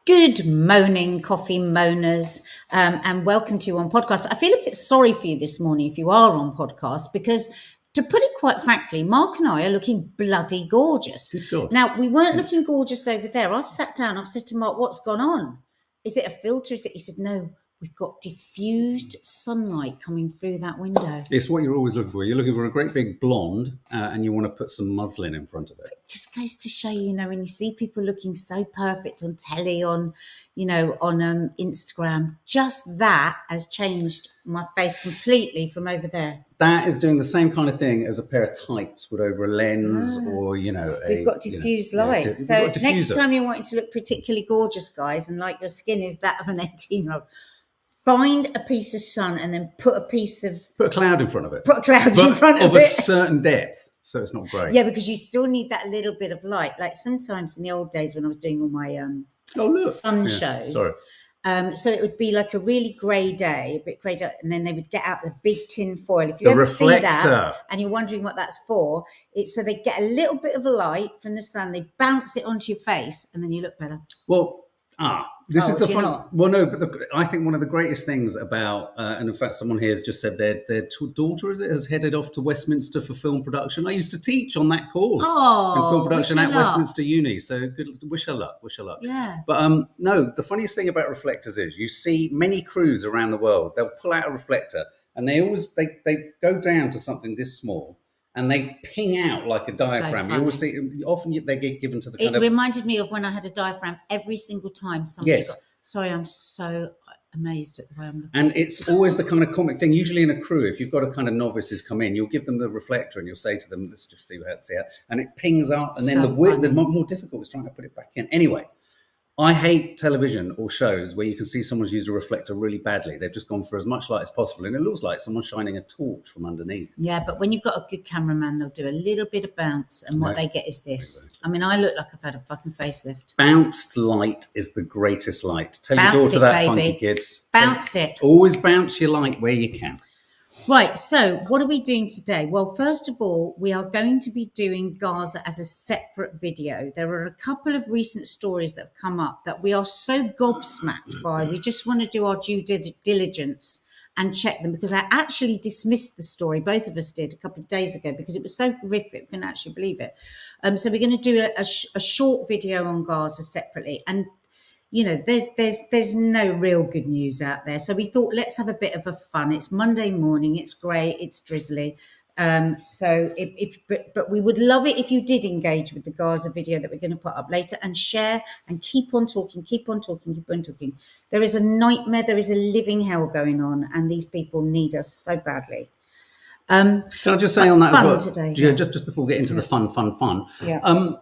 Good moaning, coffee moaners, and welcome to you on podcast. I feel a bit sorry for you this morning if you are on podcast, because to put it quite frankly, Mark and I are looking bloody gorgeous. Good God. Now, we weren't looking gorgeous over there. I've sat down, I've said to Mark, what's gone on? Is it a filter? He said, no, we've got diffused sunlight coming through that window. It's what you're always looking for. You're looking for a great big blonde and you want to put some muslin in front of it. It just goes to show, when you see people looking so perfect on telly, on Instagram, just that has changed my face completely from over there. That is doing the same kind of thing as a pair of tights would over a lens or, We've got diffused light. Yeah, so next time you're wanting to look particularly gorgeous, guys, and like your skin is that of an 18-year-old, find a piece of sun and then put a cloud in front of it. Put a cloud in front of a it. certain depth, so it's not grey. Yeah, because you still need that little bit of light. Like sometimes in the old days when I was doing all my sun shows. Sorry. So it would be like a really grey day, a bit greyed out, and then they would get out the big tin foil. If you ever see that and you're wondering what that's for, it's so they get a little bit of light from the sun, they bounce it onto your face, and then you look better. Well, this is the fun. Well, no, but I think one of the greatest things about, and in fact, someone here has just said their daughter has headed off to Westminster for film production. I used to teach on that course in film production at Westminster Uni. So wish her luck. Yeah. But no, the funniest thing about reflectors is you see many crews around the world. They'll pull out a reflector and they go down to something this small. And they ping out like a diaphragm. So you always see, often they get given to the kind of... It reminded me of when I had a diaphragm every single time somebody got... Sorry, I'm so amazed at the way I'm looking. And it's always the kind of comic thing. Usually in a crew, if you've got a kind of novices come in, you'll give them the reflector and you'll say to them, let's just see how it's here. And it pings out. And then the more difficult is trying to put it back in. Anyway, I hate television or shows where you can see someone's used a reflector really badly. They've just gone for as much light as possible, and it looks like someone's shining a torch from underneath. Yeah, but when you've got a good cameraman, they'll do a little bit of bounce, and what they get is this. Exactly. I mean, I look like I've had a fucking facelift. Bounced light is the greatest light. Tell your daughter that, funky kids. Bounce it. Always bounce your light where you can. Right, so what are we doing today? Well, first of all, we are going to be doing Gaza as a separate video. There are a couple of recent stories that have come up that we are so gobsmacked by. We just want to do our due diligence and check them, because I actually dismissed the story. Both of us did a couple of days ago because it was so horrific. We couldn't actually believe it. So we're going to do a short video on Gaza separately. And there's no real good news out there. So we thought, let's have a bit of a fun. It's Monday morning. It's grey. It's drizzly. But we would love it if you did engage with the Gaza video that we're going to put up later, and share and keep on talking. There is a nightmare. There is a living hell going on, and these people need us so badly. Can I just say on that as well? Today, just before we get into the fun. Yeah.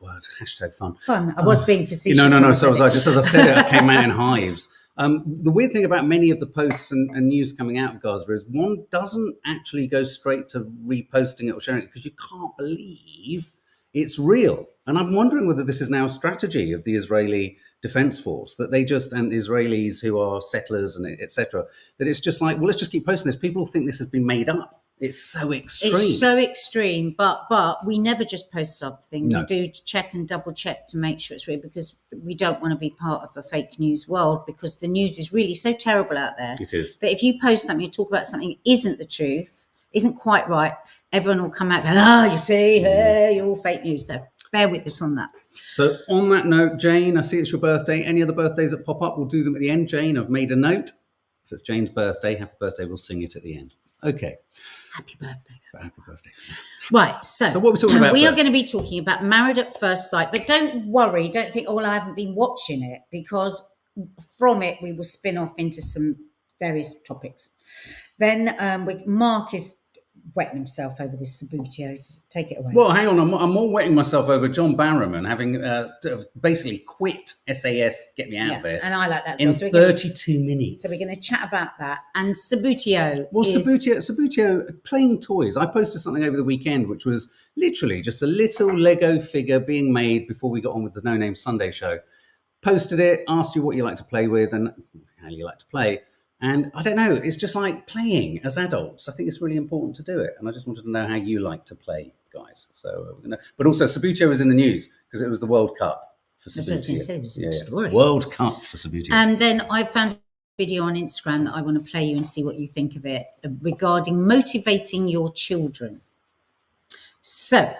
Word, hashtag fun. Fun. I was being facetious. No. So was I. Just as I said it, I came out in hives. The weird thing about many of the posts and news coming out of Gaza is one doesn't actually go straight to reposting it or sharing it, because you can't believe it's real. And I'm wondering whether this is now a strategy of the Israeli Defense Force, that they just, and Israelis who are settlers and etc., that it's just like, well, let's just keep posting this. People think this has been made up. It's so extreme. But we never just post something. No. We do check and double check to make sure it's real, because we don't want to be part of a fake news world, because the news is really so terrible out there. It is. That if you post something, you talk about something that isn't the truth, isn't quite right, everyone will come out and go, you see, hey, you're all fake news. So bear with us on that. So on that note, Jane, I see it's your birthday. Any other birthdays that pop up, we'll do them at the end. Jane, I've made a note. So it's Jane's birthday. Happy birthday. We'll sing it at the end. Okay. Happy birthday. Happy birthday. Right. So what are we talking about? We are going to be talking about Married at First Sight. But don't worry. Don't think, oh, well, I haven't been watching it, because from it, we will spin off into some various topics. Then Mark is wetting himself over this Sabutio. Just take it away. Well, hang on. I'm more wetting myself over John Barrowman having basically quit SAS, get me out of there. And I like that. In 32 minutes. So we're going to chat about that. And Sabutio. Well, Sabutio playing toys. I posted something over the weekend, which was literally just a little Lego figure being made before we got on with the No Name Sunday show. Posted it, asked you what you like to play with and how you like to play. And I don't know, it's just like playing as adults. I think it's really important to do it. And I just wanted to know how you like to play, guys. So, but also Sabutio was in the news because it was the World Cup. for That's what I was going to Subbuteo. say. It was a good story. World Cup for Subbuteo. And then I found a video on Instagram that I want to play you and see what you think of it regarding motivating your children. So.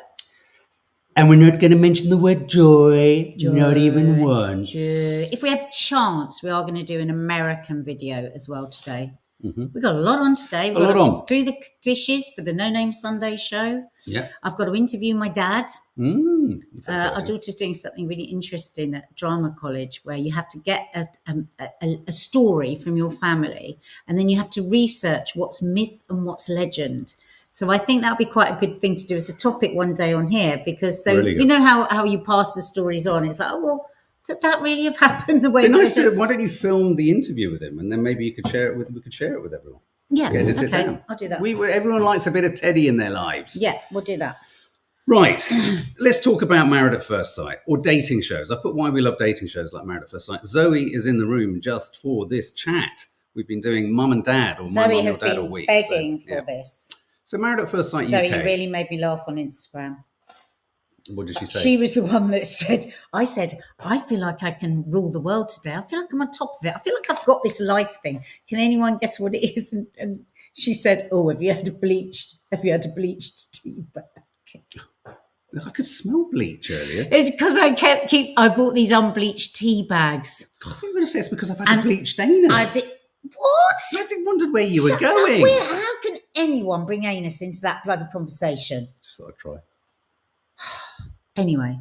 And we're not going to mention the word joy, not even once. If we have chance, we are going to do an American video as well today. Mm-hmm. We've got a lot on today. We've got to do the dishes for the No Name Sunday show. Yeah. I've got to interview my dad. Our daughter's doing something really interesting at drama college where you have to get a story from your family and then you have to research what's myth and what's legend. So I think that'll be quite a good thing to do as a topic one day on here because really you know how you pass the stories on. It's like, oh, well, could that really have happened the way that why don't you film the interview with him and then maybe you could share it with everyone. Yeah, edit it down. I'll do that. Everyone likes a bit of Teddy in their lives. Yeah, we'll do that. Right. Let's talk about Married at First Sight or dating shows. I put why we love dating shows like Married at First Sight. Zoe is in the room just for this chat. We've been doing Mum and Dad or My Mum or Dad all week. Zoe has been begging for this. So Married at First Sight UK. Zoe, you really made me laugh on Instagram. What did she say? She was the one that said, I feel like I can rule the world today. I feel like I'm on top of it. I feel like I've got this life thing. Can anyone guess what it is? And she said, oh, have you had a bleached tea bag? I could smell bleach earlier. It's because I bought these unbleached tea bags. I thought you were going to say it's because I've had a bleached anus. What? I wondered where you were going. How can anyone bring anus into that bloody conversation? Just thought I'd try. Anyway,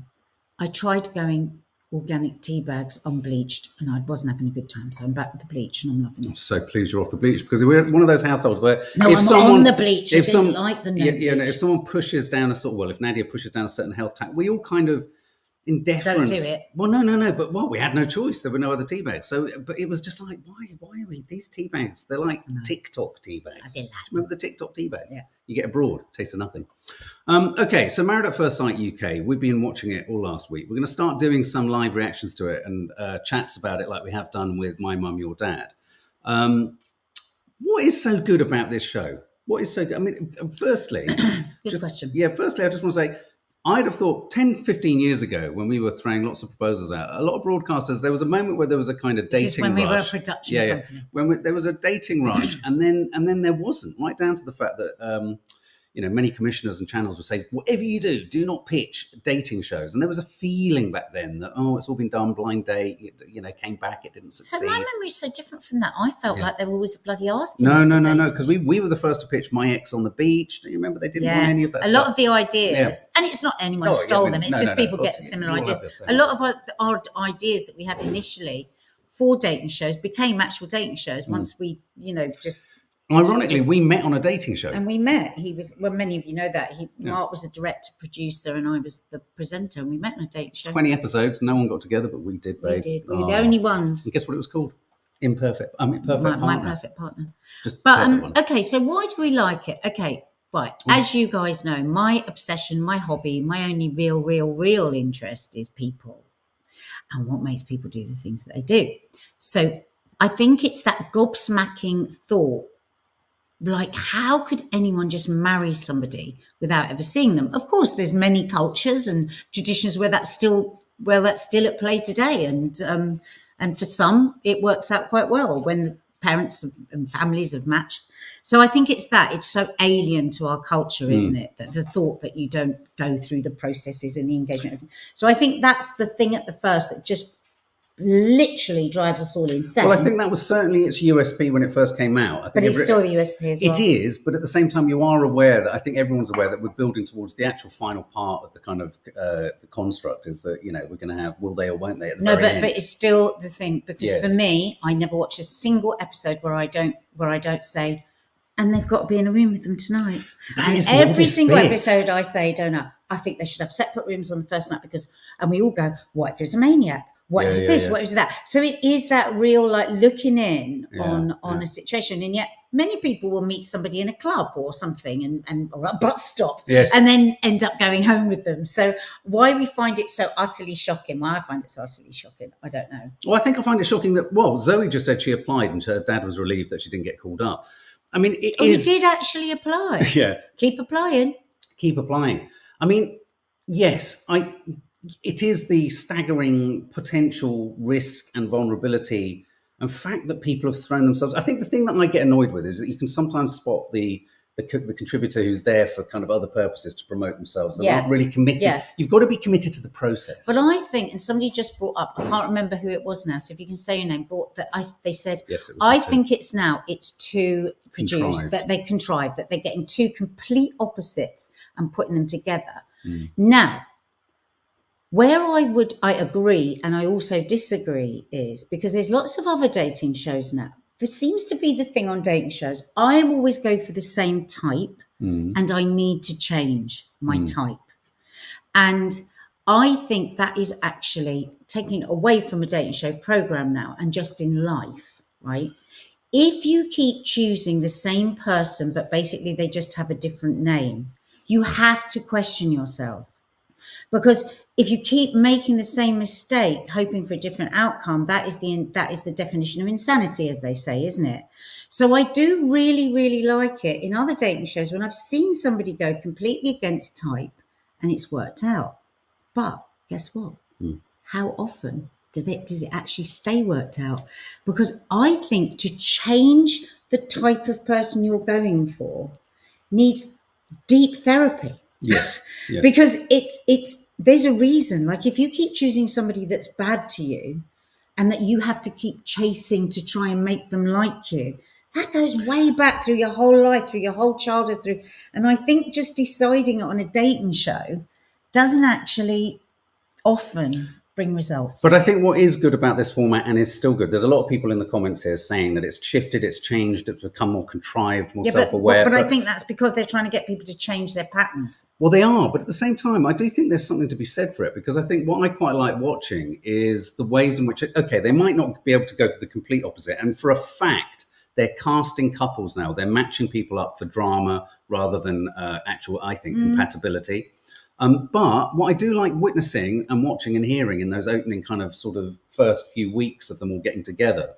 I tried going organic tea bags unbleached and I wasn't having a good time. So I'm back with the bleach and I'm loving it. I'm so pleased you're off the bleach because we're one of those households where on the bleach. If someone pushes down if Nadia pushes down a certain health tax, we all kind of in deference. Don't do it. Well, no. But we had no choice. There were no other tea bags. So, but it was just like, why are we these tea bags? They're like TikTok tea bags. I did like Remember the TikTok tea bags? Yeah. You get abroad, taste of nothing. Okay, so Married at First Sight UK. We've been watching it all last week. We're going to start doing some live reactions to it and chats about it, like we have done with My Mum, Your Dad. What is so good about this show? What is so good? I mean, firstly, good question. Yeah, firstly, I just want to say, I'd have thought 10, 15 years ago when we were throwing lots of proposals out, a lot of broadcasters, there was a moment where there was a kind of dating rush. When we were a production company. When there was a dating rush and then there wasn't, right down to the fact that, many commissioners and channels would say, whatever you do not pitch dating shows. And there was a feeling back then that, it's all been done, blind date, it came back, it didn't succeed. So my memory is so different from that. I felt like they were always bloody asking. No, because we were the first to pitch My Ex on the Beach. Do you remember they didn't want any of that stuff? A lot of the ideas, and it's not anyone stole them, it's just people get the similar ideas. A lot of our ideas that we had initially for dating shows became actual dating shows once we, just... Ironically, we met on a dating show. And we met. Many of you know that. Mark was the director, producer, and I was the presenter, and we met on a dating show. 20 episodes. No one got together, but we did, babe. We did. We were the only ones. And guess what it was called? Perfect Partner. My Perfect Partner. Okay, so why do we like it? Okay, right. As you guys know, my obsession, my hobby, my only real interest is people and what makes people do the things that they do. So I think it's that gobsmacking thought. Like, how could anyone just marry somebody without ever seeing them? Of course, there's many cultures and traditions where that's still at play today, and for some it works out quite well when the parents and families have matched. So I think it's so alien to our culture, isn't it? That the thought that you don't go through the processes and the engagement. So I think that's the thing at the first that just literally drives us all insane. Well, I think that was certainly its USP when it first came out. But it's still the USP as well. It is, but at the same time, you are aware that I think everyone's aware that we're building towards the actual final part of the kind of the construct is that, we're going to have will they or won't they at the very end. But it's still the thing because for me, I never watch a single episode where I don't say, and they've got to be in a room with them tonight. And every single episode I say, I think they should have separate rooms on the first night and we all go, what if there's a maniac? What is this? What is that? So it is that real, like, looking in on a situation. And yet many people will meet somebody in a club or something or a bus stop and then end up going home with them. So why we find it so utterly shocking, why I find it so utterly shocking, I don't know. Well, I think I find it shocking that, Zoe just said she applied and her dad was relieved that she didn't get called up. I mean, you did actually apply. Yeah. Keep applying. I mean, yes, it is the staggering potential risk and vulnerability and fact that people have thrown themselves. I think the thing that I get annoyed with is that you can sometimes spot the contributor who's there for kind of other purposes to promote themselves. They're not really committed. Yeah. You've got to be committed to the process. But I think, and somebody just brought up, I can't remember who it was now, so if you can say your name, they said, yes, it was I think it's too produced, Contrived. that they contrived, that they're getting two complete opposites and putting them together. Now, where I agree and I also disagree is because there's lots of other dating shows now. This seems to be the thing on dating shows. I always go for the same type and I need to change my type. And I think that is actually taking it away from a dating show program now and just in life, right? If you keep choosing the same person, but basically they just have a different name, you have to question yourself. Because if you keep making the same mistake, hoping for a different outcome, that is the definition of insanity, as they say, isn't it? So I do really, really like it in other dating shows when I've seen somebody go completely against type and it's worked out. But guess what? How often does it actually stay worked out? Because I think to change the type of person you're going for needs deep therapy. Yes. Because there's a reason. Like if you keep choosing somebody that's bad to you and that you have to keep chasing to try and make them like you, that goes way back through your whole life, through your whole childhood, and I think just deciding it on a dating show doesn't actually often bring results. But I think what is good about this format and is still good, there's a lot of people in the comments here saying that it's shifted, it's changed, it's become more contrived, more self-aware. But I think that's because they're trying to get people to change their patterns. Well, they are, but at the same time, I do think there's something to be said for it, because I think what I quite like watching is the ways in which, okay, they might not be able to go for the complete opposite, and for a fact, they're casting couples now. They're matching people up for drama rather than actual, I think, compatibility. But what I do like witnessing and watching and hearing in those opening kind of sort of first few weeks of them all getting together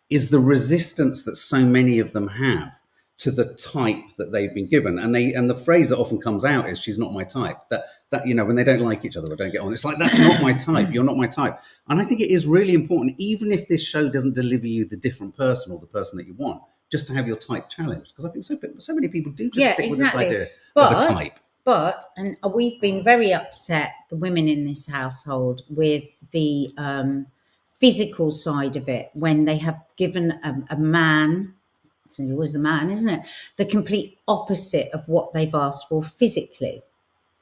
is the resistance that so many of them have to the type that they've been given. And the phrase that often comes out is, she's not my type. That, you know, when they don't like each other or don't get on, it's like, that's not my type. You're not my type. And I think it is really important, even if this show doesn't deliver you the different person or the person that you want, just to have your type challenged. Because I think so many people do just stick with this idea of a type. And we've been very upset, the women in this household, with the physical side of it, when they have given a man, it's always the man, isn't it, the complete opposite of what they've asked for physically,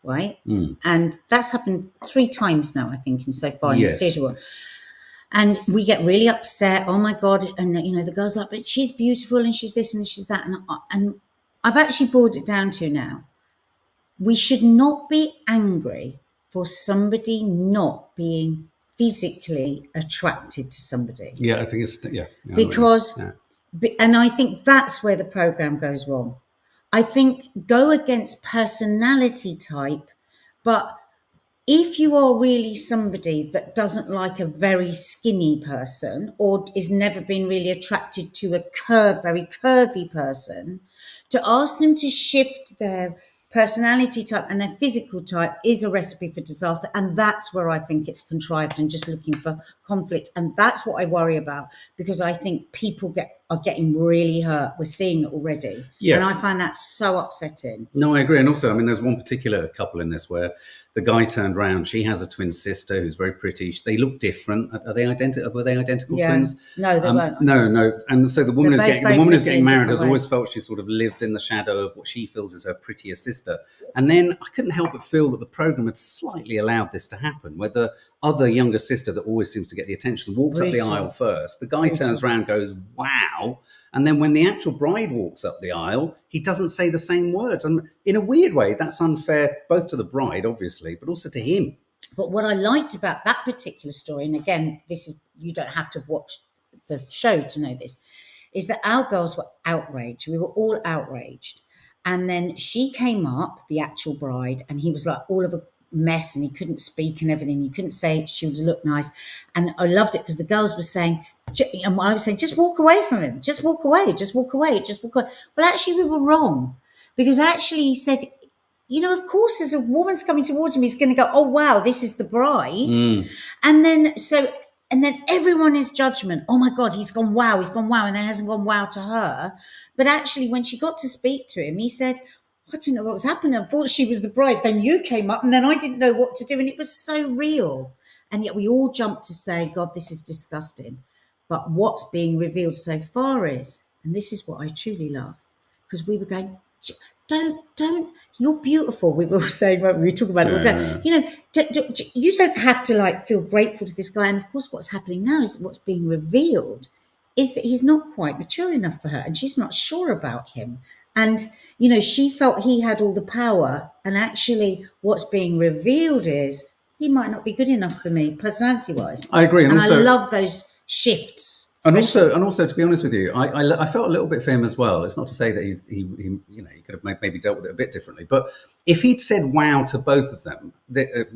right? And that's happened 3 times now, I think, in so far in the series. And we get really upset. Oh my God! And you know, the girl's like, but she's beautiful and she's this and she's that, and I've actually boiled it down to now. We should not be angry for somebody not being physically attracted to somebody. Yeah, I think it's, because, and I think that's where the program goes wrong. I think go against personality type, but if you are really somebody that doesn't like a very skinny person or is never been really attracted to a very curvy person, to ask them to shift their personality type and their physical type is a recipe for disaster. And that's where I think it's contrived and just looking for conflict. And that's what I worry about, because I think people are getting really hurt. We're seeing it already. Yeah. And I find that so upsetting. No, I agree. And also, I mean, there's one particular couple in this where the guy turned around. She has a twin sister who's very pretty. They look different. Are they identical? Were they identical twins? No, they weren't. No. And so the woman who's getting married has always felt she sort of lived in the shadow of what she feels is her prettier sister. And then I couldn't help but feel that the program had slightly allowed this to happen, where the other younger sister that always seems to get the attention walks up the aisle first. The guy turns around, goes, wow. And then when the actual bride walks up the aisle, he doesn't say the same words. And in a weird way, that's unfair, both to the bride, obviously, but also to him. But what I liked about that particular story, and again, you don't have to watch the show to know this, is that our girls were outraged. We were all outraged. And then she came up, the actual bride, and he was like all of a mess and he couldn't speak and everything. He couldn't say she would look nice. And I loved it because the girls were saying, and I was saying, just walk away from him. Just walk away. Just walk away. Just walk away. Well, actually, we were wrong, because actually he said you know, of course, as a woman's coming towards him, he's going to go, oh, wow, this is the bride. Mm. And then everyone is judgment. Oh my God, he's gone wow, and then hasn't gone wow to her. But actually, when she got to speak to him, he said, I didn't know what was happening. I thought she was the bride. Then you came up, and then I didn't know what to do. And it was so real. And yet we all jumped to say, God, this is disgusting. But what's being revealed so far is, and this is what I truly love, because we were going, don't, you're beautiful. We were saying, we were talking about it all the time. You know, you don't have to like feel grateful to this guy. And of course, what's happening now is what's being revealed is that he's not quite mature enough for her, and she's not sure about him. And, you know, she felt he had all the power. And actually, what's being revealed is he might not be good enough for me, personality-wise. I agree. And also, I love those shifts. And also, to be honest with you, I felt a little bit for him as well. It's not to say that he you know, he could have maybe dealt with it a bit differently. But if he'd said wow to both of them,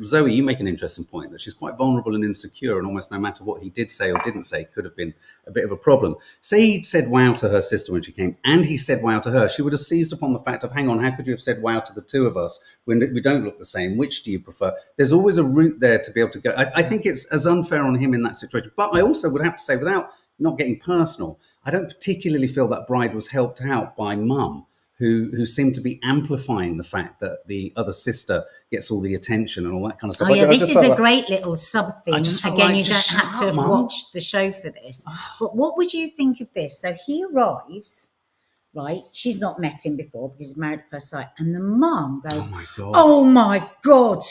Zoe, you make an interesting point that she's quite vulnerable and insecure, and almost no matter what he did say or didn't say could have been a bit of a problem. Say he'd said wow to her sister when she came, and he said wow to her, she would have seized upon the fact of, hang on, how could you have said wow to the two of us when we don't look the same? Which do you prefer? There's always a route there to be able to go. I think it's as unfair on him in that situation. But I also would have to say, without not getting personal, I don't particularly feel that bride was helped out by mum, who seemed to be amplifying the fact that the other sister gets all the attention and all that kind of stuff. Oh yeah, this is a great little sub thing. Again, you don't have to watch the show for this. But what would you think of this? So he arrives, right? She's not met him before because he's married at first sight, and the mum goes, "Oh my god! Oh my god!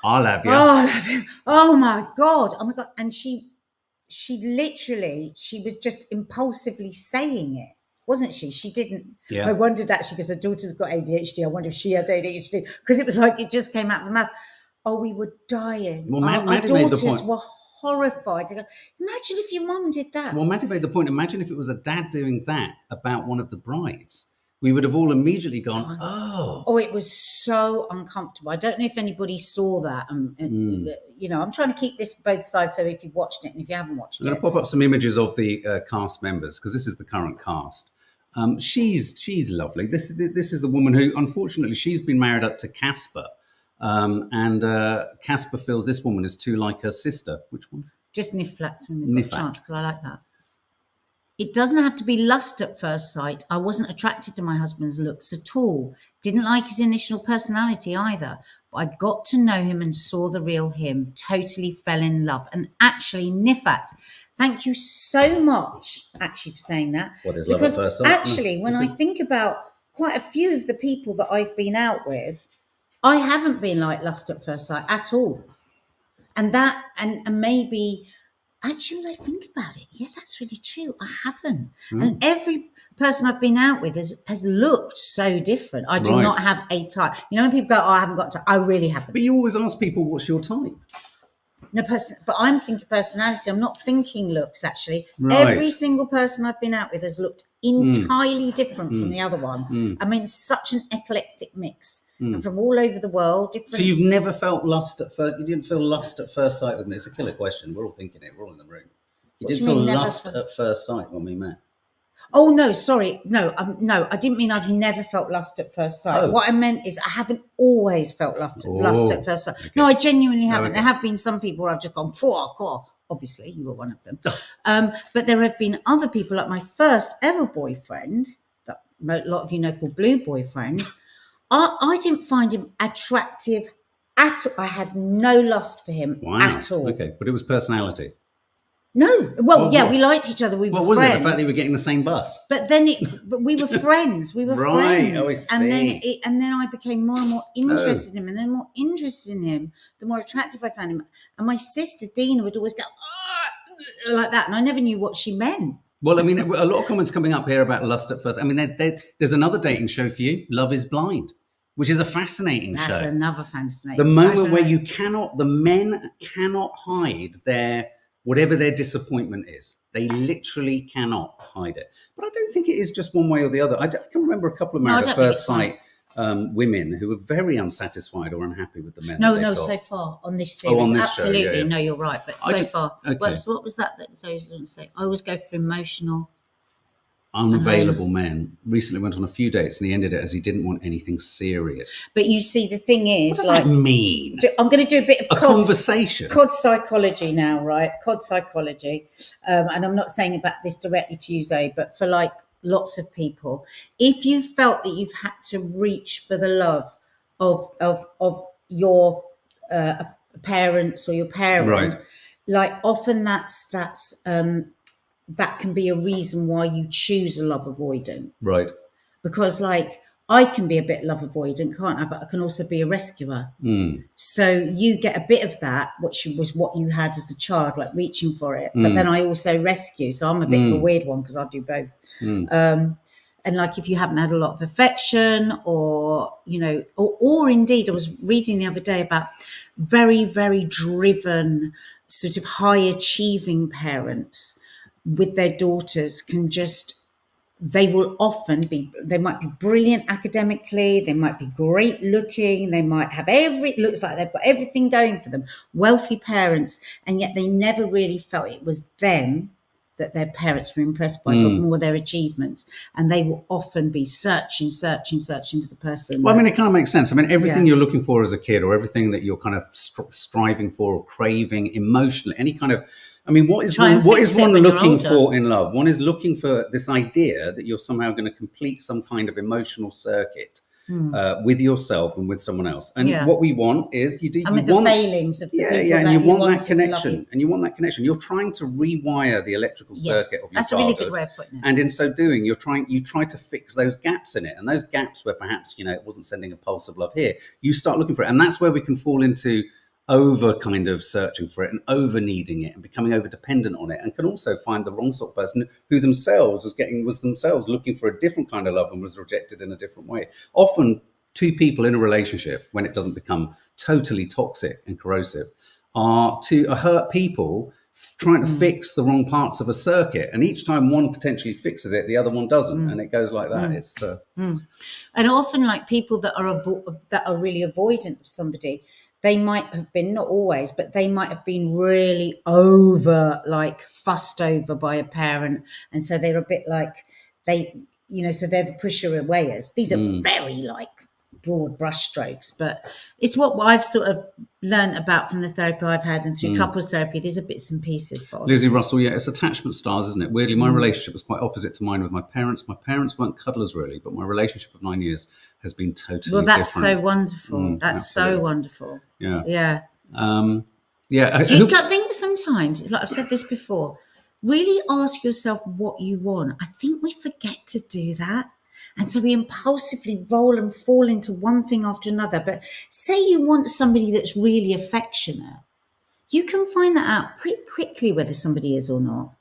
I'll have you! Oh, I love him! Oh my god! Oh my god!" And she literally, she was just impulsively saying it, wasn't she? She didn't. Yeah. I wondered actually, because her daughter's got ADHD. I wonder if she had ADHD, because it was like it just came out of her mouth. Oh, we were dying. Well, our daughters were horrified. They go, imagine if your mum did that. Well, Maddie made the point. Imagine if it was a dad doing that about one of the brides. We would have all immediately gone, oh. Oh, it was so uncomfortable. I don't know if anybody saw that. You know, I'm trying to keep this both sides, so if you've watched it and if you haven't watched it. I'm going to pop up some images of the cast members, because this is the current cast. She's lovely. This is the woman who, unfortunately, she's been married up to Casper. And Casper feels this woman is too like her sister. Which one? Just Niflat, when we've got a chance, because I like that. It doesn't have to be lust at first sight. I wasn't attracted to my husband's looks at all. Didn't like his initial personality either. But I got to know him and saw the real him. Totally fell in love. And actually, Nifat, thank you so much, actually, for saying that. What is love at first sight? Actually, when I think about quite a few of the people that I've been out with, I haven't been like lust at first sight at all. And that, and maybe... Actually, when I think about it, yeah, that's really true. I haven't. And every person I've been out with has looked so different. I do not have a type. You know, when people go, oh, I haven't got a type. I really haven't. But you always ask people, what's your type? No, but I'm thinking personality. I'm not thinking looks, actually. Every single person I've been out with has looked entirely different from the other one. I mean, such an eclectic mix. And from all over the world. Different. So you've never felt lust at first? You didn't feel lust at first sight with me? It's a killer question. We're all thinking it. We're all in the room. You didn't feel lust at first sight when we met? Oh, no, sorry. No, I didn't mean I've never felt lust at first sight. What I meant is I haven't always felt lust at first sight. Okay. No, I genuinely haven't. There have been some people where I've just gone, poor. Obviously, you were one of them. But there have been other people, like my first ever boyfriend, that a lot of you know called Blue Boyfriend. I didn't find him attractive at all. I had no lust for him at all. Okay, but it was personality. No. Well, we liked each other. We were friends. What was it? The fact that you were getting the same bus? But then we were friends. We were friends. Oh, I see. And then I became more and more interested in him. And then more interested in him, the more attractive I found him. And my sister Dina would always go, like that. And I never knew what she meant. Well, I mean, a lot of comments coming up here about lust at first. I mean, there's another dating show for you, Love is Blind, which is a fascinating show. That's another fascinating. The moment where the men cannot hide whatever their disappointment is. They literally cannot hide it. But I don't think it is just one way or the other. I can remember a couple of Married at First Sight women who were very unsatisfied or unhappy with the men. No, so far on this series. On this absolutely. Show, yeah. No, you're right. But so far. Okay. What was that Zoe was going to say? I always go for emotional. unavailable men, recently went on a few dates and he ended it as he didn't want anything serious. But you see, the thing is, What does that mean? I'm going to do a bit of conversation. COD psychology now, right? COD psychology. And I'm not saying about this directly to you, Zoe, but for like lots of people, if you felt that you've had to reach for the love of your parents or your parent, Right. like often that can be a reason why you choose a love avoidant. Right. Because like I can be a bit love avoidant, can't I? But I can also be a rescuer. So you get a bit of that, which was what you had as a child, like reaching for it. But then I also rescue. So I'm a bit of a weird one because I do both. And like if you haven't had a lot of affection or, you know, or indeed, I was reading the other day about very, very driven, sort of high achieving parents with their daughters they will often they might be brilliant academically, they might be great looking, they might have looks like they've got everything going for them, wealthy parents, and yet they never really felt it was them that their parents were impressed by, but more their achievements. And they will often be searching for the person. Well, I mean, it kind of makes sense. I mean, everything you're looking for as a kid, or everything that you're kind of striving for or craving emotionally, any kind of, I mean, what is one looking for in love? One is looking for this idea that you're somehow going to complete some kind of emotional circuit with yourself and with someone else. And what we want is the failings of the people and you want that connection. And you want that connection. You're trying to rewire the electrical circuit of your that's childhood. A really good way of putting it. And in so doing, you try to fix those gaps in it. And those gaps where perhaps, you know, it wasn't sending a pulse of love here, you start looking for it. And that's where we can fall into over kind of searching for it and over needing it and becoming over dependent on it, and can also find the wrong sort of person who themselves was themselves looking for a different kind of love and was rejected in a different way. Often two people in a relationship, when it doesn't become totally toxic and corrosive, are hurt people trying to fix the wrong parts of a circuit, and each time one potentially fixes it, the other one doesn't, and it goes like that. It's and often like people that are really avoidant of somebody, they might have been, not always, but they might have been really fussed over by a parent. And so they're a bit like, so they're the pusher awayers. These are very broad brushstrokes, but it's what I've sort of learned about from the therapy I've had and through couples therapy. These are bits and pieces. Bob. Lizzie Russell, it's attachment styles, isn't it? Weirdly, my relationship was quite opposite to mine with my parents. My parents weren't cuddlers really, but my relationship of 9 years has been totally different. Well, that's so wonderful. That's absolutely. So wonderful. Yeah. Do you think sometimes, it's like I've said this before, really ask yourself what you want. I think we forget to do that. And so we impulsively roll and fall into one thing after another. But say you want somebody that's really affectionate, you can find that out pretty quickly whether somebody is or not.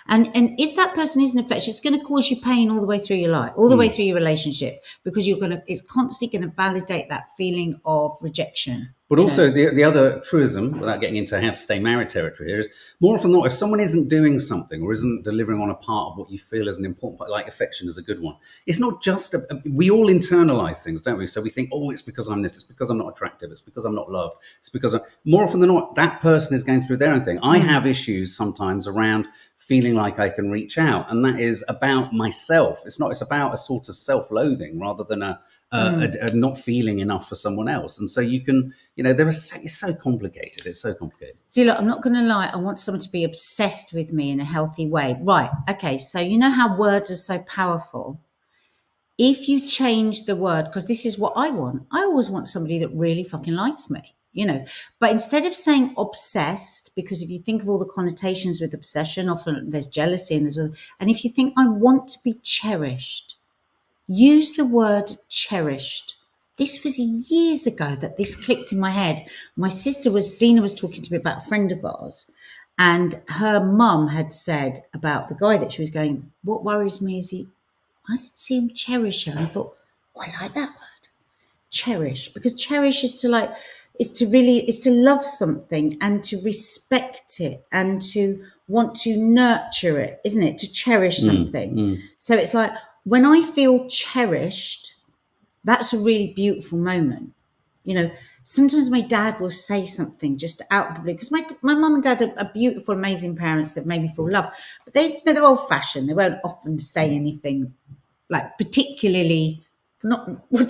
And if that person isn't affectionate, it's going to cause you pain all the way through your life, all the way through your relationship, because it's constantly going to validate that feeling of rejection. But also the other truism, without getting into how to stay married territory here, is more often than not, if someone isn't doing something or isn't delivering on a part of what you feel is an important part, like affection is a good one. It's not just, we all internalize things, don't we? So we think, it's because I'm this, it's because I'm not attractive, it's because I'm not loved, it's because more often than not, that person is going through their own thing. I have issues sometimes around feeling like I can reach out, and that is about myself. It's about a sort of self-loathing rather than a not feeling enough for someone else. And so you can, it's so complicated. It's so complicated. See, look, I'm not going to lie. I want someone to be obsessed with me in a healthy way. Right. Okay. So you know how words are so powerful. If you change the word, because this is what I want. I always want somebody that really fucking likes me, but instead of saying obsessed, because if you think of all the connotations with obsession, often there's jealousy and if you think I want to be cherished, use the word cherished. This was years ago that this clicked in my head. My sister Dina was talking to me about a friend of ours, and her mum had said about the guy that she was going, what worries me is I didn't see him cherish her. And I thought, I like that word, cherish, because cherish is to love something and to respect it and to want to nurture it, isn't it? To cherish something. So it's like, when I feel cherished, that's a really beautiful moment, sometimes my dad will say something just out of the blue, because my mum and dad are beautiful, amazing parents that made me feel loved, but they're old fashioned. They won't often say anything like particularly, not,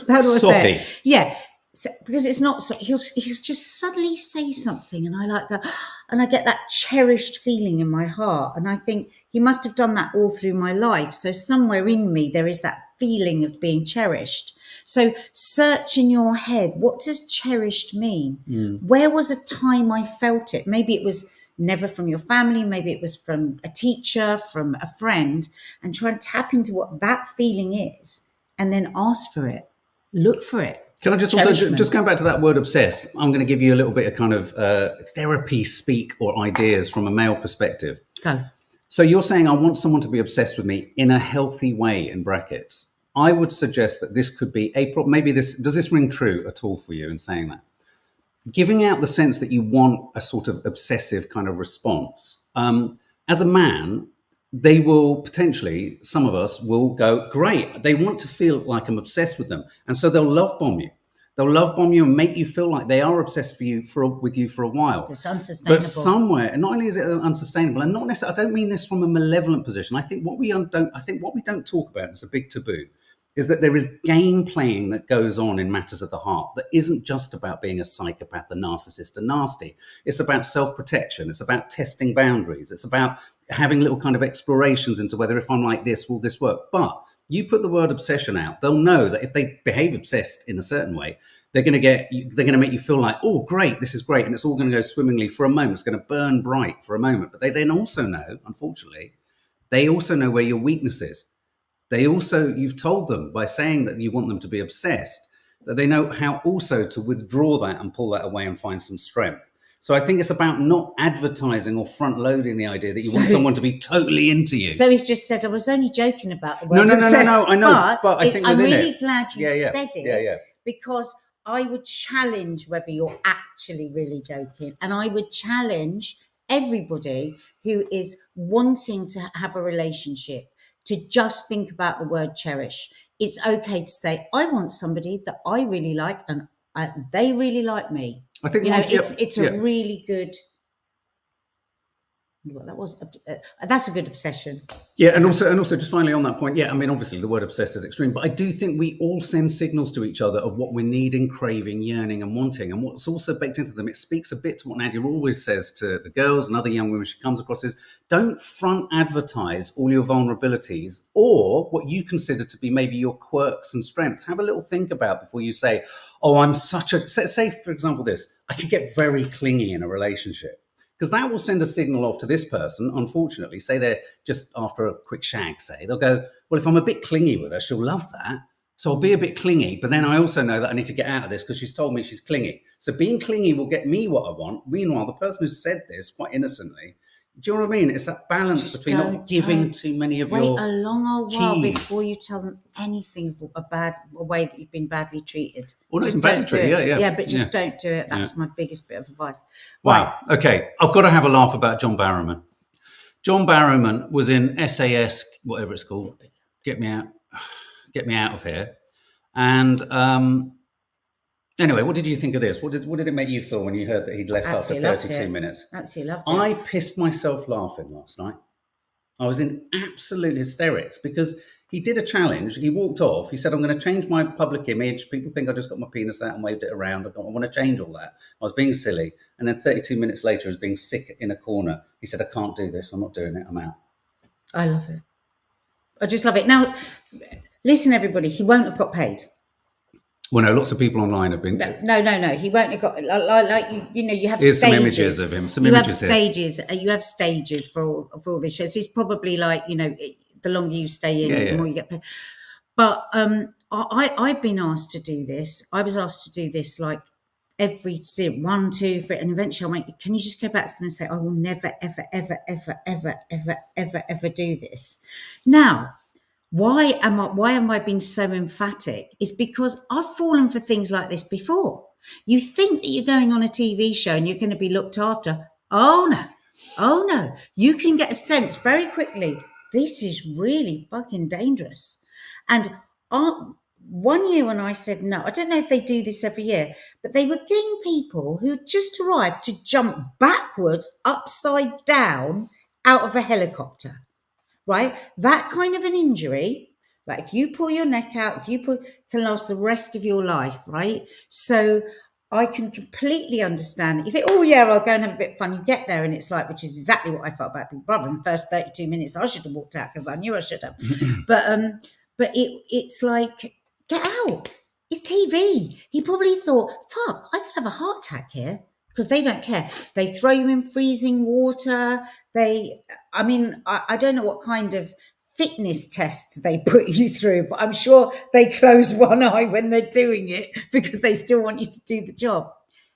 how do I say it? Soppy. Yeah. So, because it's not so, he'll just suddenly say something, and I like that, and I get that cherished feeling in my heart, and I think he must have done that all through my life. So somewhere in me there is that feeling of being cherished. So search in your head, what does cherished mean? Where was a time I felt it? Maybe it was never from your family, maybe it was from a teacher, from a friend, and try and tap into what that feeling is, and then ask for it, look for it. Can I just also, just going back to that word obsessed, I'm going to give you a little bit of kind of therapy speak or ideas from a male perspective. Go. So you're saying I want someone to be obsessed with me in a healthy way, in brackets. I would suggest that this could be maybe this, does this ring true at all for you in saying that? Giving out the sense that you want a sort of obsessive kind of response. As a man, they will potentially, some of us will go, great, they want to feel like I'm obsessed with them. And so they'll love bomb you. They'll love bomb you and make you feel like they are obsessed with you for a while. It's unsustainable. But somewhere, and not only is it unsustainable, and not necessarily, I don't mean this from a malevolent position. I think what we don't talk about, it's a big taboo, is that there is game playing that goes on in matters of the heart that isn't just about being a psychopath, a narcissist, a nasty. It's about self-protection. It's about testing boundaries. It's about having little kind of explorations into whether if I'm like this, will this work? But you put the word obsession out, they'll know that if they behave obsessed in a certain way, they're going to make you feel like, oh, great, this is great. And it's all going to go swimmingly for a moment. It's going to burn bright for a moment. But they then also know, unfortunately, they also know where your weakness is. You've told them by saying that you want them to be obsessed, that they know how also to withdraw that and pull that away and find some strength. So I think it's about not advertising or front loading the idea that you want someone to be totally into you. So he's just said, I was only joking about the word obsessed. No, I know, but I think I'm within really it, glad you said it, yeah. because I would challenge whether you're actually really joking, and I would challenge everybody who is wanting to have a relationship to just think about the word cherish. It's okay to say, I want somebody that I really like and they really like me. I think it's a really good. Well, that's a good obsession. Yeah, and also just finally on that point, yeah, I mean, obviously the word obsessed is extreme, but I do think we all send signals to each other of what we're needing, craving, yearning and wanting. And what's also baked into them, it speaks a bit to what Nadia always says to the girls and other young women she comes across, is don't front advertise all your vulnerabilities or what you consider to be maybe your quirks and strengths. Have a little think about before you say, oh, I'm such a, say for example this, I could get very clingy in a relationship. Because that will send a signal off to this person, unfortunately. Say they're just after a quick shag, say. They'll go, well, if I'm a bit clingy with her, she'll love that. So I'll be a bit clingy. But then I also know that I need to get out of this because she's told me she's clingy. So being clingy will get me what I want. Meanwhile, the person who said this, quite innocently, do you know what I mean? It's that balance just between not giving too many of your Wait a long old while keys before you tell them anything of a way that you've been badly treated. Well, just don't do it. Yeah, but just don't do it. That's my biggest bit of advice. Wow. Right. Okay. I've got to have a laugh about John Barrowman. John Barrowman was in SAS, whatever it's called. Get me out of here. And anyway, what did you think of this? What did it make you feel when you heard that he'd left after 32 minutes? Absolutely loved it. I pissed myself laughing last night. I was in absolute hysterics because he did a challenge. He walked off. He said, I'm going to change my public image. People think I just got my penis out and waved it around. I want to change all that. I was being silly. And then 32 minutes later, he was being sick in a corner. He said, I can't do this. I'm not doing it. I'm out. I love it. I just love it. Now, listen, everybody, he won't have got paid. Well, no, lots of people online have been. No. He won't have got like you have Here's stages. Some images of him. You have stages. You have stages for all these shows. It's probably like the longer you stay in, the more you get paid. But I've been asked to do this. I was asked to do this like every 1, 2, 3, and eventually I went, can you just go back to them and say, I will never, ever, ever, ever, ever, ever, ever, ever do this. Now, why am I being so emphatic? Is because I've fallen for things like this before. You think that you're going on a TV show and you're going to be looked after. Oh no. You can get a sense very quickly. This is really fucking dangerous. And one year when I said no, I don't know if they do this every year, but they were getting people who just arrived to jump backwards, upside down, out of a helicopter, right? That kind of an injury, like if you pull your neck out, can last the rest of your life, right? So I can completely understand that. You think, oh yeah, I'll go and have a bit of fun. You get there and it's like, which is exactly what I felt about Big Brother. In the first 32 minutes, I should have walked out because I knew I should have. But it's like, get out. It's TV. He probably thought, fuck, I could have a heart attack here, because they don't care. They throw you in freezing water. I don't know what kind of fitness tests they put you through, but I'm sure they close one eye when they're doing it because they still want you to do the job.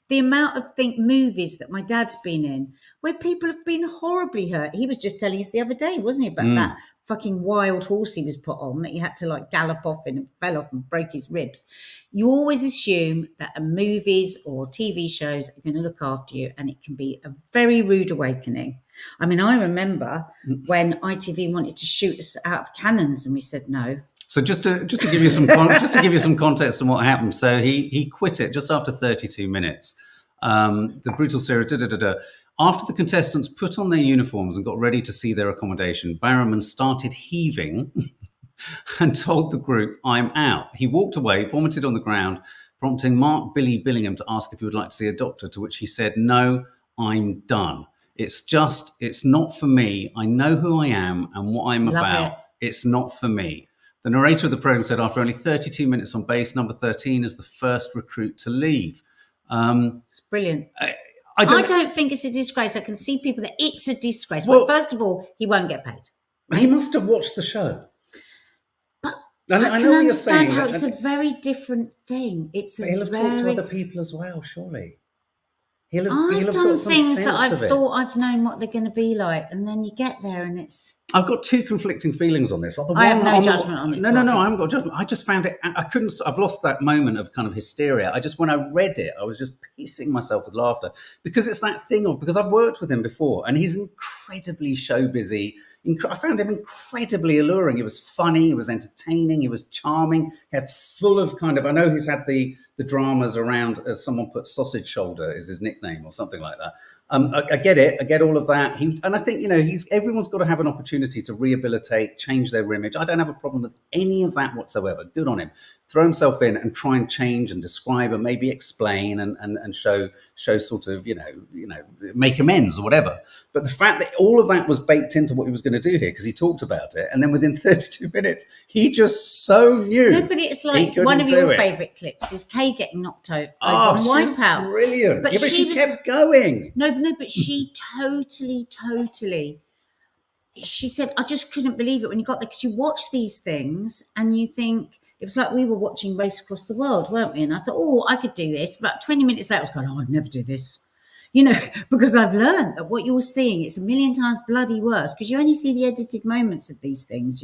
The amount of movies that my dad's been in where people have been horribly hurt. He was just telling us the other day, wasn't he, about that fucking wild horse he was put on that he had to like gallop off in and fell off and broke his ribs. You always assume that movies or TV shows are going to look after you, and it can be a very rude awakening. I mean, I remember when ITV wanted to shoot us out of cannons and we said no. So just to give you some context on what happened. So he quit it just after 32 minutes. The brutal series. After the contestants put on their uniforms and got ready to see their accommodation, Barrowman started heaving and told the group, "I'm out." He walked away, vomited on the ground, prompting Mark Billy Billingham to ask if he would like to see a doctor, to which he said, "No, I'm done. It's not for me. I know who I am and what I'm about. It's not for me." The narrator of the program said, after only 32 minutes on base, number 13 is the first recruit to leave. It's brilliant. I don't think it's a disgrace. I can see people that it's a disgrace. Well, first of all, he won't get paid. He must have watched the show. But I can understand how it's a very different thing. He'll have talked to other people as well, surely. I've done things that I've thought I've known what they're going to be like, and then you get there and it's... I've got two conflicting feelings on this. I have no judgment on it. No, I haven't got judgment. I just found it, I've lost that moment of kind of hysteria. When I read it, I was just piecing myself with laughter, because it's that thing of, because I've worked with him before and he's incredibly show busy. I found him incredibly alluring. He was funny, he was entertaining, he was charming. He had full of kind of, I know he's had the dramas around, as someone put, sausage shoulder is his nickname or something like that. I get it. I get all of that. And I think, everyone's got to have an opportunity to rehabilitate, change their image. I don't have a problem with any of that whatsoever. Good on him. Throw himself in and try and change and describe and maybe explain and show sort of, make amends or whatever. But the fact that all of that was baked into what he was going to do here, because he talked about it, and then within 32 minutes, he just so knew. No, but it's like one of your favourite clips is Kay getting knocked over on Wipeout. Brilliant. But she kept going. No, but she totally, she said, I just couldn't believe it when you got there, because you watch these things and you think, it was like we were watching Race Across the World, weren't we? And I thought, oh, I could do this. About 20 minutes later, I was going, oh, I'd never do this. Because I've learned that what you're seeing, it's a million times bloody worse, because you only see the edited moments of these things,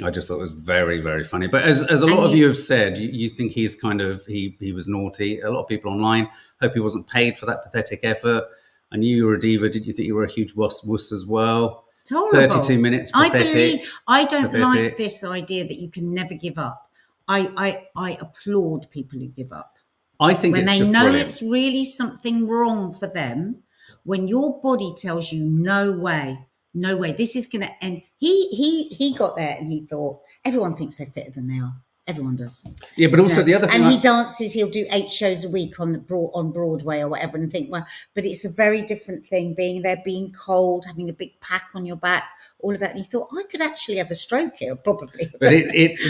I just thought it was very, very funny. But as a lot of you have said, you think he's kind of, he was naughty. A lot of people online hope he wasn't paid for that pathetic effort. I knew you were a diva. Did you think you were a huge wuss as well? It's horrible. 32 minutes, pathetic. I don't like this idea that you can never give up. I applaud people who give up. I think when it's they just know brilliant. It's really something wrong for them, when your body tells you no way, this is going to end. He got there and he thought, everyone thinks they're fitter than they are. Everyone does. Yeah, but also the other thing... And he dances, he'll do 8 shows a week on Broadway or whatever, and think, well, but it's a very different thing, being there, being cold, having a big pack on your back, all of that. And he thought, I could actually have a stroke here, probably. But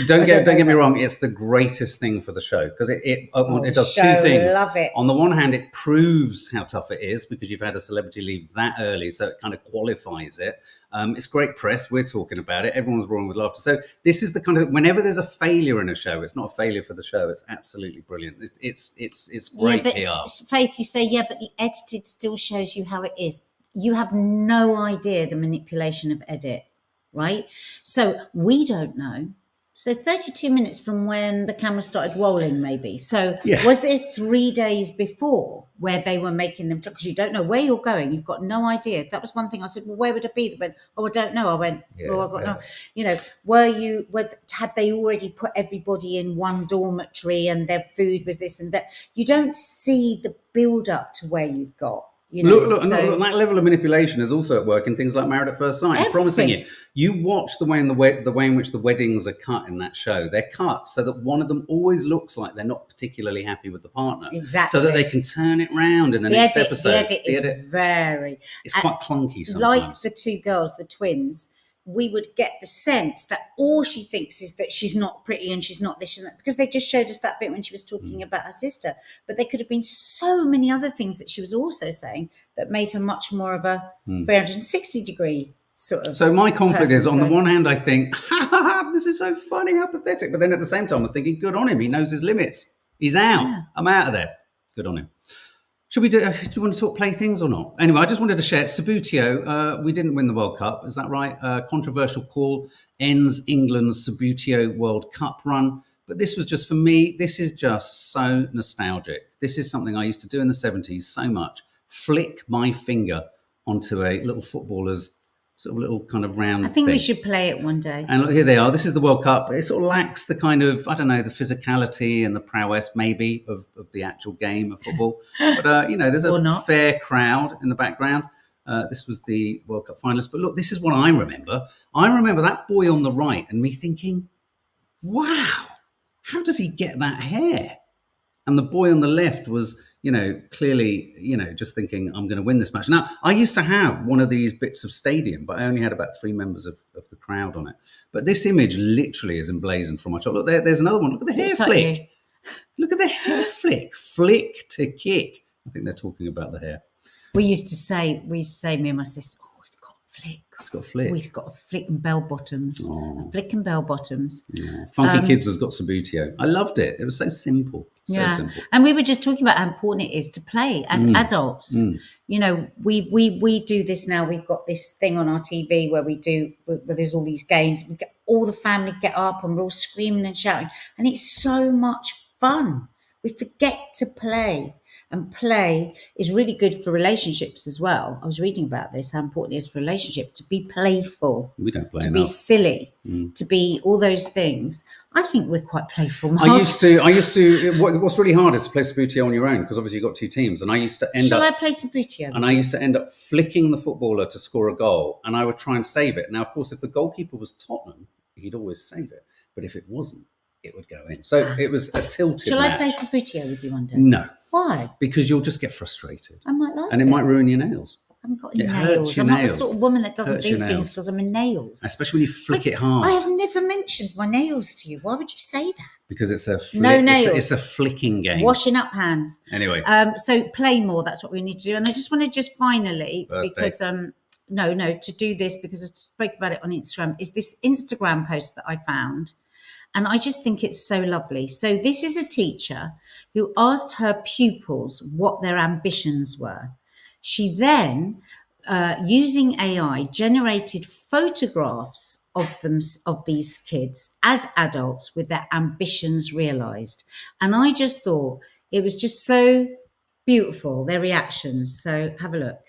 don't get me wrong, it's the greatest thing for the show, because it does two things. Love it. On the one hand, it proves how tough it is, because you've had a celebrity leave that early, so it kind of qualifies it. It's great press. We're talking about it. Everyone's roaring with laughter. So this is the kind of, whenever there's a failure in a show, it's not a failure for the show. It's absolutely brilliant. It's great PR. Faith, you say, but the edited still shows you how it is. You have no idea the manipulation of edit, right? So we don't know. So 32 minutes from when the camera started rolling, maybe. So Yeah. was there 3 days before where they were making them? Because you don't know where you're going. You've got no idea. That was one thing I said, well, where would it be? They went, oh, I don't know. I went, well, I've got no, you know, had they already put everybody in one dormitory and their food was this and that? You don't see the build up to where you've got. You know, look, that level of manipulation is also at work in things like Married at First Sight. I'm promising you watch the way in which the weddings are cut in that show. They're cut so that one of them always looks like they're not particularly happy with the partner. Exactly. So that they can turn it round in the next episode. The edit is it's quite clunky sometimes. Like the two girls, the twins, we would get the sense that all she thinks is that she's not pretty and she's not this and that, because they just showed us that bit when she was talking about her sister. But there could have been so many other things that she was also saying that made her much more of a 360-degree sort of. So my conflict is, on the person. one hand, I think, this is so funny, how pathetic. But then at the same time, I'm thinking, good on him. He knows his limits. He's out. Yeah. I'm out of there. Good on him. Do you want to talk playthings or not? Anyway, I just wanted to share Subbuteo. We didn't win the World Cup, is that right? Controversial call ends England's Subbuteo World Cup run. But this was just, for me, this is just so nostalgic. This is something I used to do in the 70s so much. Flick my finger onto a little footballer's sort of little kind of round I think thing. We should play it one day. And look, here they are. This is the World Cup. It sort of lacks the kind of, I don't know, the physicality and the prowess maybe of the actual game of football. But, you know, there's a fair crowd in the background. This was the World Cup finalists. But look, this is what I remember. I remember that boy on the right and me thinking, wow, how does he get that hair? And the boy on the left was, you know, clearly, you know, just thinking, I'm going to win this match. Now, I used to have one of these bits of stadium, but I only had about 3 members of the crowd on it. But this image literally is emblazoned from my child. Look, there's another one. Look at the hair flick. Look at the hair flick. Flick to kick. I think they're talking about the hair. We used to say, me and my sister, oh, it's got a flick. It's got a flick. Oh, he's got a flick and bell bottoms. Oh. A flick and bell bottoms. Yeah. Funky Kids has got Subbuteo. I loved it. It was so simple. So simple. And we were just talking about how important it is to play as adults. You know, we do this now. We've got this thing on our TV where there's all these games. We get all the family get up and we're all screaming and shouting. And it's so much fun. We forget to play. And play is really good for relationships as well. I was reading about this, how important it is for a relationship to be playful. We don't play to enough. Be silly, to be all those things. I think we're quite playful. Mark. I used to. What's really hard is to play Subbuteo on your own, because obviously you've got 2 teams. And I used to Shall I play Subbuteo? And I used to end up flicking the footballer to score a goal, and I would try and save it. Now, of course, if the goalkeeper was Tottenham, he'd always save it. But if it wasn't, it would go in. So it was a tilted Shall match. I play Subbuteo with you one day? No. Why? Because you'll just get frustrated. I might like it. And it might ruin your nails. I haven't got any nails. I'm not the sort of woman that doesn't do things because I'm in nails. Especially when you flick it hard. I have never mentioned my nails to you. Why would you say that? Because it's a no nails. It's a flicking game. Washing up hands. Anyway. So play more. That's what we need to do. And I just want to finally, because to do this, because I spoke about it on Instagram, is this Instagram post that I found. And I just think it's so lovely. So this is a teacher who asked her pupils what their ambitions were. She then, using AI, generated photographs of these kids as adults with their ambitions realised. And I just thought it was just so beautiful, their reactions. So have a look.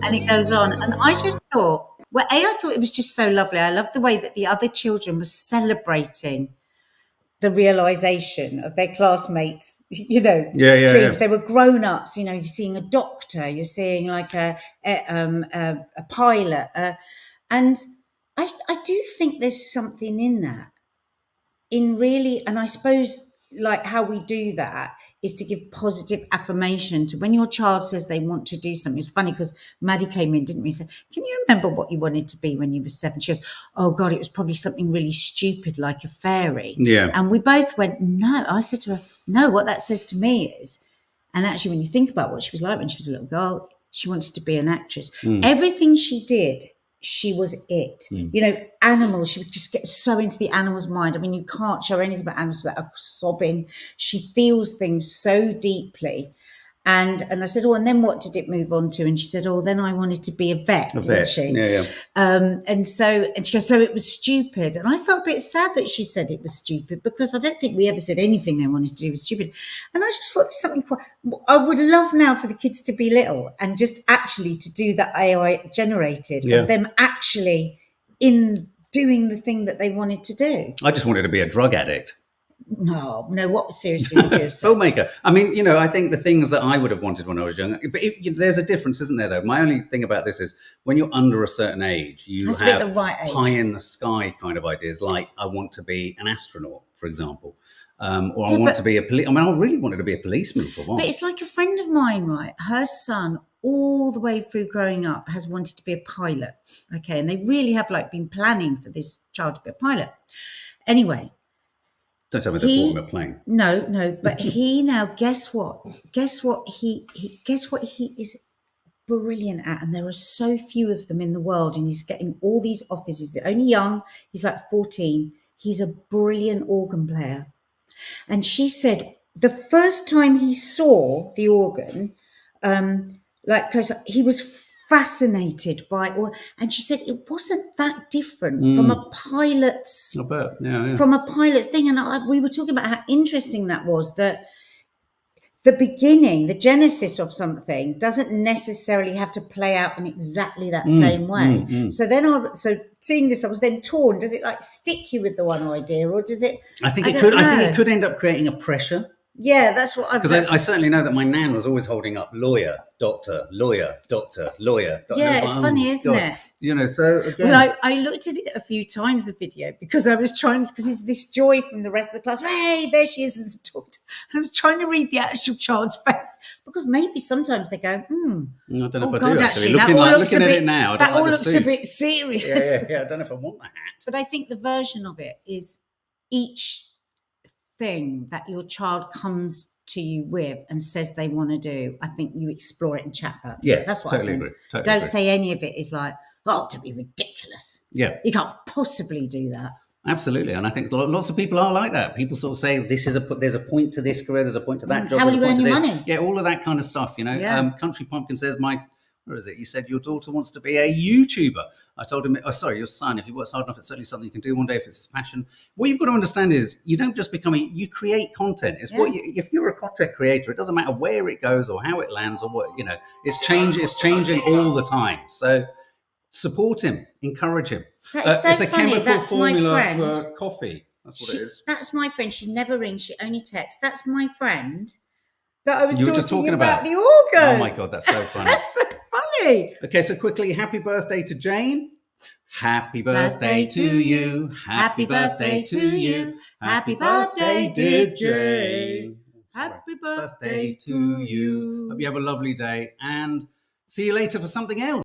And it goes on. And I just thought, I thought it was just so lovely. I love the way that the other children were celebrating the realization of their classmates, dreams. Yeah. They were grown-ups, you're seeing a doctor, you're seeing like a pilot. And I do think there's something in that, and I suppose like how we do that is to give positive affirmation to when your child says they want to do something. It's funny because Maddie came in, didn't we? Said, can you remember what you wanted to be when you were 7? She goes, oh God, it was probably something really stupid like a fairy. Yeah. And we both went, no. I said to her, no, what that says to me is, and actually when you think about what she was like when she was a little girl, she wanted to be an actress. Everything she did, she was it. You know, animals, she would just get so into the animal's mind. I mean, you can't show her anything about animals without sobbing. She feels things so deeply. And I said, oh, and then what did it move on to? And she said, oh, then I wanted to be a vet, didn't she? Yeah. And she goes, so it was stupid. And I felt a bit sad that she said it was stupid because I don't think we ever said anything they wanted to do was stupid. And I just thought there's something quite, I would love now for the kids to be little and just actually to do that AI generated of them actually in doing the thing that they wanted to do. I just wanted to be a drug addict. No, what seriously would you have said? Filmmaker. I mean, you know, I think the things that I would have wanted when I was younger, but there's a difference, isn't there, though? My only thing about this is when you're under a certain age, you That's have the right age. pie in the sky kind of ideas, like I want to be an astronaut, for example, or I want to be a police. I mean, I really wanted to be a policeman for a while. But it's like a friend of mine, right? Her son, all the way through growing up, has wanted to be a pilot. Okay, and they really have like been planning for this child to be a pilot. Anyway. Don't tell me they're bought him a plane. No, but he now, guess what? Guess what he is brilliant at? And there are so few of them in the world, and he's getting all these offers. He's only young, he's like 14. He's a brilliant organ player. And she said the first time he saw the organ, like close up, he was fascinated by it, and she said it wasn't that different from a pilot's. I bet, yeah. From a pilot's thing, and we were talking about how interesting that was. That the beginning, the genesis of something, doesn't necessarily have to play out in exactly that same way. So seeing this, I was then torn. Does it like stick you with the one idea, or does it? I think it could end up creating a pressure. Yeah, that's what because I certainly know that my nan was always holding up lawyer, doctor, lawyer, doctor, lawyer. Yeah, it's funny, isn't it? You know, so again. Well, I looked at it a few times, the video, because I was trying, because it's this joy from the rest of the class. Hey, there she is, and talked. And I was trying to read the actual child's face, because maybe sometimes they go, I don't know if I God, do actually. Looking at it now, that all looks a bit serious. Yeah. I don't know if I want that hat. But I think the version of it is each thing that your child comes to you with and says they want to do, I think you explore it and chat about it. Yeah, that's what totally I think. agree. Totally Don't agree. say any of it is like, oh, to be ridiculous. Yeah. You can't possibly do that. Absolutely. And I think lots of people are like that. People sort of say, there's a point to this career, there's a point to that job. How will you earn your money? Yeah, all of that kind of stuff, you know. Yeah. Country Pumpkin says, where is it? He said, your daughter wants to be a YouTuber. I told him, your son, if he works hard enough, it's certainly something you can do one day if it's his passion. What you've got to understand is you don't just you create content. It's if you're a content creator, it doesn't matter where it goes or how it lands or what, you know, it's changing all the time. So support him, encourage him. That's so it's a funny. chemical That's formula my friend. for coffee. That's what it is. That's my friend. She never rings. She only texts. That's my friend that I was just talking about the organ. Oh my God, that's so funny. That's so funny. Okay, so quickly, happy birthday to Jane. Happy birthday to you. Happy birthday to you. Happy birthday, dear Jane. Happy birthday to you. Hope you have a lovely day and see you later for something else.